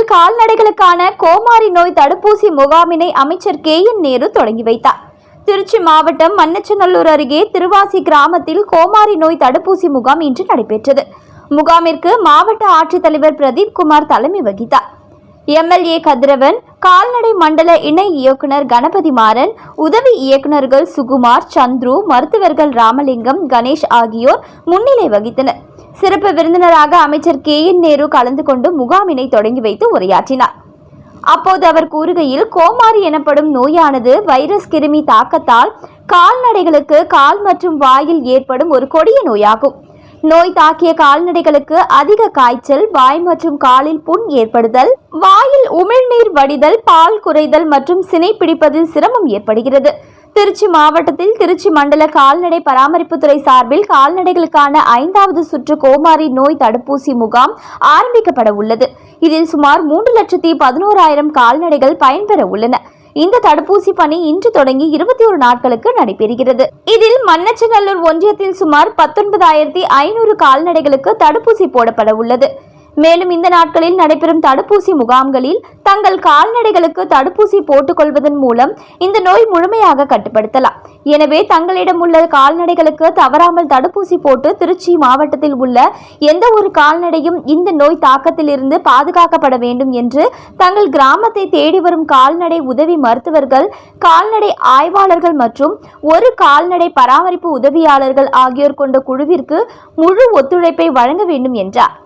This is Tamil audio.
மாவட்டத்தில் கால்நடைகளுக்கான கோமாரி நோய் தடுப்பூசி முகாமினை அமைச்சர் KN நேரு தொடங்கி வைத்தார். திருச்சி மாவட்டம் மண்ணச்சநல்லூர் அருகே திருவாசி கிராமத்தில் கோமாரி நோய் தடுப்பூசி முகாம் இன்று நடைபெற்றது. முகாமிற்கு மாவட்ட ஆட்சித்தலைவர் பிரதீப் குமார் தலைமை வகித்தார். MLA கதிரவன், கால்நடை மண்டல இணை இயக்குனர் கணபதி மாறன், உதவி இயக்குநர்கள் சுகுமார், சந்துரு, மருத்துவர்கள் ராமலிங்கம், கணேஷ் ஆகியோர் முன்னிலை வகித்தனர். சிறப்பு விருந்தினராக அமைச்சர் KN நேரு கலந்து கொண்டு முகாமினை தொடங்கி வைத்து உரையாற்றினார். அப்போது அவர் கூறுகையில், கோமாரி எனப்படும் நோயானது வைரஸ் கிருமி தாக்கத்தால் கால்நடைகளுக்கு கால் மற்றும் வாயில் ஏற்படும் ஒரு கொடிய நோயாகும். நோய் தாக்கிய கால்நடைகளுக்கு அதிக காய்ச்சல், வாய் மற்றும் காலில் புண் ஏற்படுதல், வாயில் உமிழ்நீர் வடிதல், பால் குறைதல் மற்றும் சினை பிடிப்பதில் சிரமம் ஏற்படுகிறது. திருச்சி மாவட்டத்தில் திருச்சி மண்டல கால்நடை பராமரிப்புத்துறை சார்பில் கால்நடைகளுக்கான 5வது சுற்று கோமாரி நோய் தடுப்பூசி முகாம் ஆரம்பிக்கப்பட உள்ளது. இதில் சுமார் 3,11,000 கால்நடைகள் பயன்பெற உள்ளன. இந்த தடுப்பூசி பணி இன்று தொடங்கி 21 நாட்களுக்கு நடைபெறுகிறது. இதில் மண்ணச்சநல்லூர் ஒன்றியத்தில் சுமார் 19,500 கால்நடைகளுக்கு தடுப்பூசி போடப்பட உள்ளது. மேலும் இந்த நாட்களில் நடைபெறும் தடுப்பூசி முகாம்களில் தங்கள் கால்நடைகளுக்கு தடுப்பூசி போட்டுக் கொள்வதன் மூலம் இந்த நோய் முழுமையாக கட்டுப்படுத்தலாம். எனவே தங்களிடம் உள்ள கால்நடைகளுக்கு தவறாமல் தடுப்பூசி போட்டு திருச்சி மாவட்டத்தில் உள்ள எந்த ஒரு கால்நடையும் இந்த நோய் தாக்கத்தில் இருந்து பாதுகாக்கப்பட வேண்டும் என்று தங்கள் கிராமத்தை தேடி வரும் கால்நடை உதவி மருத்துவர்கள், கால்நடை ஆய்வாளர்கள் மற்றும் ஒரு கால்நடை பராமரிப்பு உதவியாளர்கள் ஆகியோர் கொண்ட குழுவிற்கு முழு ஒத்துழைப்பை வழங்க வேண்டும் என்றார்.